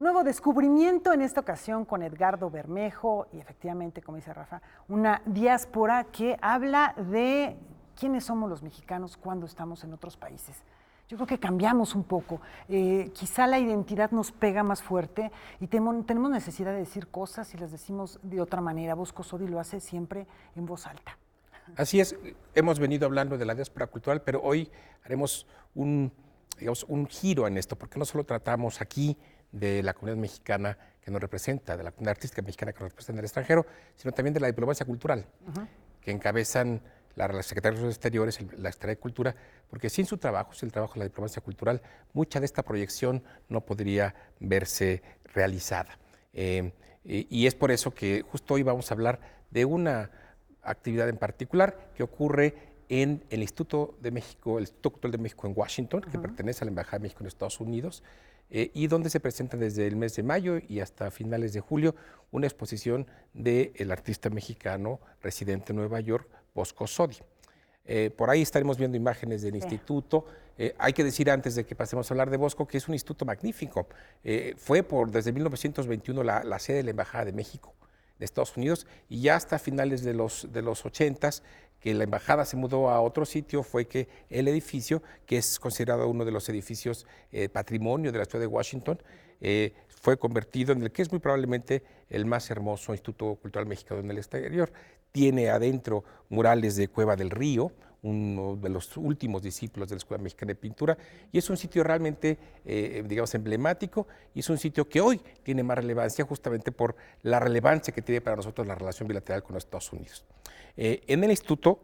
Nuevo descubrimiento en esta ocasión con Edgardo Bermejo y efectivamente, como dice Rafa, una diáspora que habla de quiénes somos los mexicanos cuando estamos en otros países. Yo creo que cambiamos un poco, quizá la identidad nos pega más fuerte y tenemos necesidad de decir cosas y las decimos de otra manera. Bosco Sodi lo hace siempre en voz alta. Así es, hemos venido hablando de la diáspora cultural, pero hoy haremos un giro en esto, porque no solo tratamos aquí de la comunidad mexicana que nos representa, de la comunidad artística mexicana que nos representa en el extranjero, sino también de la diplomacia cultural, que encabezan la Secretaría de Relaciones Exteriores, la Secretaría de Cultura, porque sin su trabajo, sin el trabajo de la diplomacia cultural, mucha de esta proyección no podría verse realizada. Y es por eso que justo hoy vamos a hablar de una actividad en particular que ocurre en el Instituto de México, el Instituto Cultural de México en Washington, que pertenece a la Embajada de México en Estados Unidos, y donde se presenta desde el mes de mayo y hasta finales de julio una exposición del artista mexicano residente en Nueva York, Bosco Sodi. Por ahí estaremos viendo imágenes del instituto. Hay que decir antes de que pasemos a hablar de Bosco que es un instituto magnífico. Fue desde 1921 la sede de la Embajada de México de Estados Unidos y ya hasta finales de los 80s, que la embajada se mudó a otro sitio, fue que el edificio, que es considerado uno de los edificios patrimonio de la ciudad de Washington, fue convertido en el que es muy probablemente el más hermoso Instituto Cultural Mexicano en el exterior. Tiene adentro murales de Cueva del Río, uno de los últimos discípulos de la Escuela Mexicana de Pintura, y es un sitio realmente, digamos, emblemático, y es un sitio que hoy tiene más relevancia justamente por la relevancia que tiene para nosotros la relación bilateral con los Estados Unidos. En el instituto,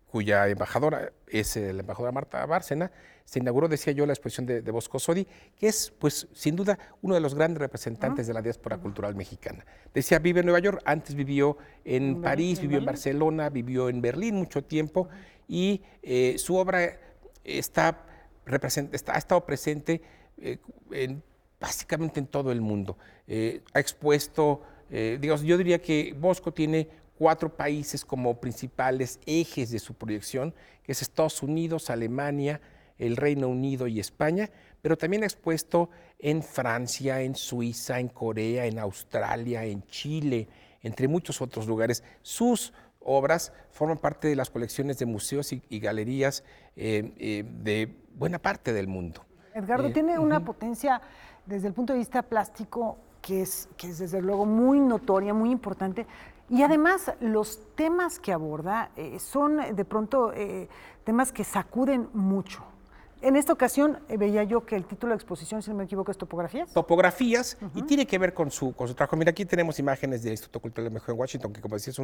cuya embajadora es la embajadora Marta Bárcena, se inauguró, decía yo, la exposición de Bosco Sodi, que es, pues, sin duda, uno de los grandes representantes de la diáspora cultural mexicana. Decía, vive en Nueva York, antes vivió en París, vivió en Barcelona, vivió en Berlín mucho tiempo, y su obra ha estado presente básicamente en todo el mundo. Ha expuesto, digamos, yo diría que Bosco tiene 4 países como principales ejes de su proyección, que es Estados Unidos, Alemania, el Reino Unido y España, pero también ha expuesto en Francia, en Suiza, en Corea, en Australia, en Chile, entre muchos otros lugares. Sus obras forman parte de las colecciones de museos y galerías de buena parte del mundo. Edgardo, tiene una potencia desde el punto de vista plástico que es desde luego muy notoria, muy importante. Y además los temas que aborda son de pronto temas que sacuden mucho. En esta ocasión veía yo que el título de exposición, si no me equivoco, es Topografías. Topografías, y tiene que ver con su trabajo. Mira, aquí tenemos imágenes del Instituto Cultural de México en Washington, que como decía es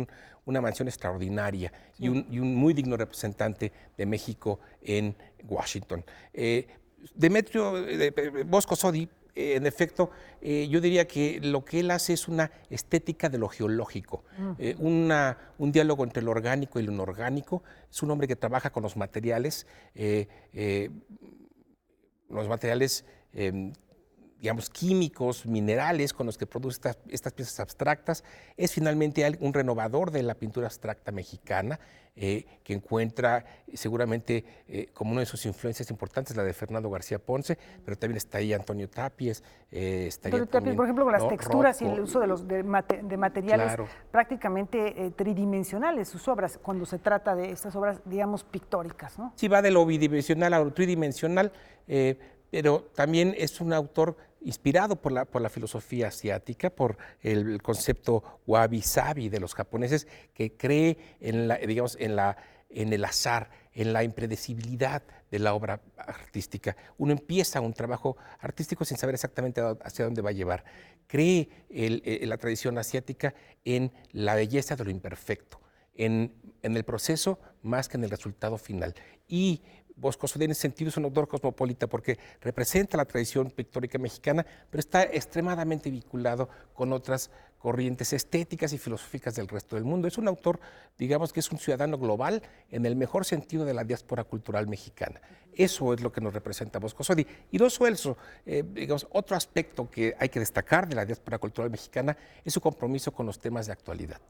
una mansión extraordinaria y un muy digno representante de México en Washington. Bosco Sodi, en efecto, yo diría que lo que él hace es una estética de lo geológico, un diálogo entre lo orgánico y lo inorgánico. Es un hombre que trabaja con los materiales, digamos, químicos, minerales con los que produce estas piezas abstractas. Es finalmente un renovador de la pintura abstracta mexicana, que encuentra seguramente como una de sus influencias importantes la de Fernando García Ponce, pero también está ahí Antonio Tapies. Tapies, por ejemplo, con las texturas y el uso de materiales prácticamente tridimensionales, sus obras, cuando se trata de estas obras, digamos, pictóricas, ¿no? Sí, va de lo bidimensional a lo tridimensional, pero también es un autor inspirado por la filosofía asiática, por el concepto wabi-sabi de los japoneses, que cree en el azar, en la impredecibilidad de la obra artística. Uno empieza un trabajo artístico sin saber exactamente hacia dónde va a llevar. Cree la tradición asiática en la belleza de lo imperfecto, en el proceso más que en el resultado final. Y Bosco Sodi en ese sentido es un autor cosmopolita porque representa la tradición pictórica mexicana, pero está extremadamente vinculado con otras corrientes estéticas y filosóficas del resto del mundo. Es un autor, digamos que es un ciudadano global en el mejor sentido de la diáspora cultural mexicana. Eso es lo que nos representa Bosco Sodi. Y no solo eso, digamos, otro aspecto que hay que destacar de la diáspora cultural mexicana es su compromiso con los temas de actualidad.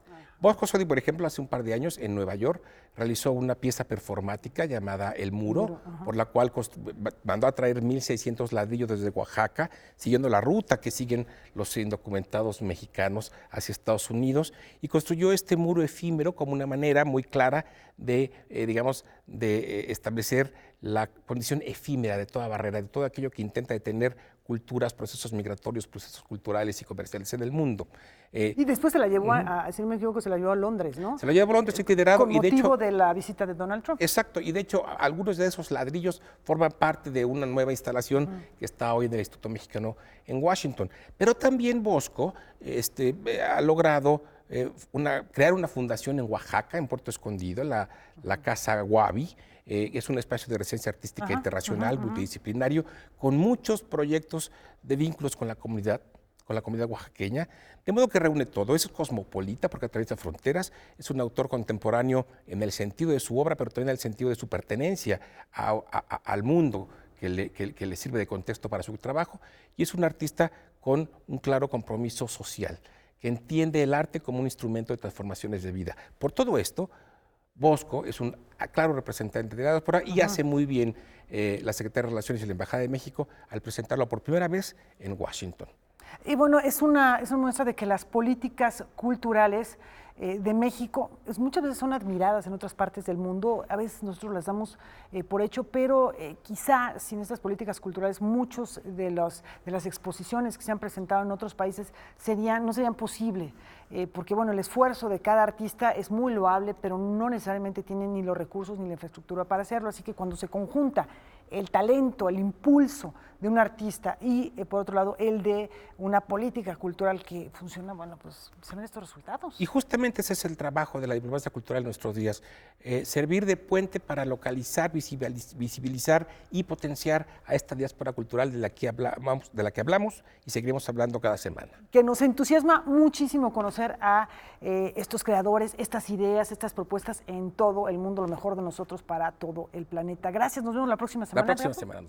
Bosco Sodi, por ejemplo, hace un par de años en Nueva York realizó una pieza performática llamada El Muro, por la cual mandó a traer 1,600 ladrillos desde Oaxaca, siguiendo la ruta que siguen los indocumentados mexicanos hacia Estados Unidos, y construyó este muro efímero como una manera muy clara de, digamos, de establecer la condición efímera de toda barrera, de todo aquello que intenta detener culturas, procesos migratorios, procesos culturales y comerciales en el mundo. Y después se la llevó, si no me equivoco, se la llevó a Londres, ¿no? Se la llevó a Londres itinerado. Con motivo de la visita de Donald Trump. Exacto, y de hecho algunos de esos ladrillos forman parte de una nueva instalación que está hoy en el Instituto Mexicano en Washington. Pero también Bosco ha logrado crear una fundación en Oaxaca, en Puerto Escondido, la Casa Guavi. Es un espacio de residencia artística internacional, multidisciplinario, con muchos proyectos de vínculos con la comunidad oaxaqueña, de modo que reúne todo. Es cosmopolita porque atraviesa fronteras, es un autor contemporáneo en el sentido de su obra, pero también en el sentido de su pertenencia al mundo que le sirve de contexto para su trabajo, y es un artista con un claro compromiso social, que entiende el arte como un instrumento de transformaciones de vida. Por todo esto, Bosco es un claro representante de la diáspora y hace muy bien la Secretaría de Relaciones y la Embajada de México al presentarlo por primera vez en Washington. Y bueno, es una muestra de que las políticas culturales de México muchas veces son admiradas en otras partes del mundo, a veces nosotros las damos por hecho, pero quizá sin estas políticas culturales muchos de las exposiciones que se han presentado en otros países no serían posibles, porque bueno, el esfuerzo de cada artista es muy loable, pero no necesariamente tienen ni los recursos ni la infraestructura para hacerlo, así que cuando se conjunta el talento, el impulso de un artista y por otro lado el de una política cultural que funciona, bueno, pues se ven estos resultados. Y justamente ese es el trabajo de la diplomacia cultural en nuestros días, servir de puente para localizar, visibilizar y potenciar a esta diáspora cultural de la que hablamos y seguiremos hablando cada semana. Que nos entusiasma muchísimo conocer a estos creadores, estas ideas, estas propuestas en todo el mundo, lo mejor de nosotros para todo el planeta. Gracias, nos vemos la próxima semana. La próxima semana.